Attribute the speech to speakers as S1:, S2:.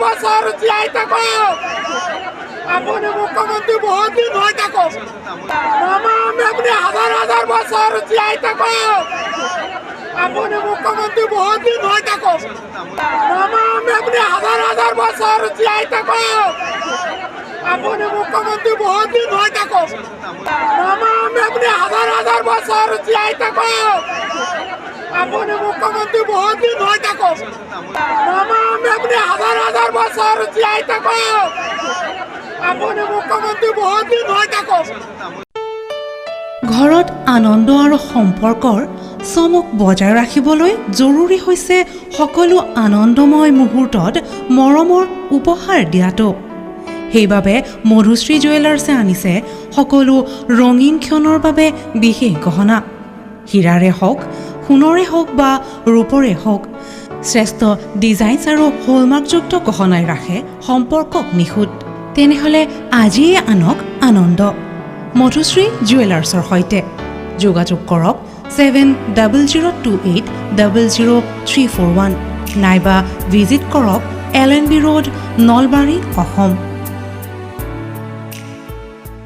S1: বছর জীয়াই থাকক আপনি মুখ্যমন্ত্রী বহুত দিন হয়ে থাকক মামা আমি আপনি হাজার বছর জীয়াই থাকক আপনি মুখ্যমন্ত্রী বহুত দিন হয়ে থাকক মামা আমি আপনি হাজার বছর জীয়াই থাকক আপনি মুখ্যমন্ত্রী বহুত দিন হয়ে থাকক মামা আমি আপনি হাজার বছর জীয়াই থাকক আপনি মুখ্যমন্ত্রী বহুত দিন হয়ে থাকক মামা আমি আপনি হাজার বছর জীয়াই থাকক আপনি মুখ্যমন্ত্রী বহুত দিন হয়ে থাকক
S2: ঘৰত আনন্দ আৰু সম্পৰ্কৰ চমক বজাই ৰাখিবলৈ জৰুৰী হৈছে সকলো আনন্দময় মুহূৰ্তত মৰমৰ উপহাৰ দিয়াটো সেইবাবে মধুশ্ৰী জুৱেলাৰ্ছে আনিছে সকলো ৰঙীন ক্ষণৰ বাবে বিশেষ গহনা হীৰাৰে হওক সোণৰে হওক বা ৰূপৰে হওক শ্ৰেষ্ঠ ডিজাইনছ আৰু হলমাৰ্কযুক্ত গহনাই ৰাখে সম্পৰ্কক নিখুঁত তেনেহ'লে আজিয়ে আনক আনন্দ মধুশ্ৰী জুৱেলাৰ্ছৰ সৈতে যোগাযোগ কৰক 7002800341 নাইবা ভিজিট কৰক LNB ৰোড নলবাৰী অসম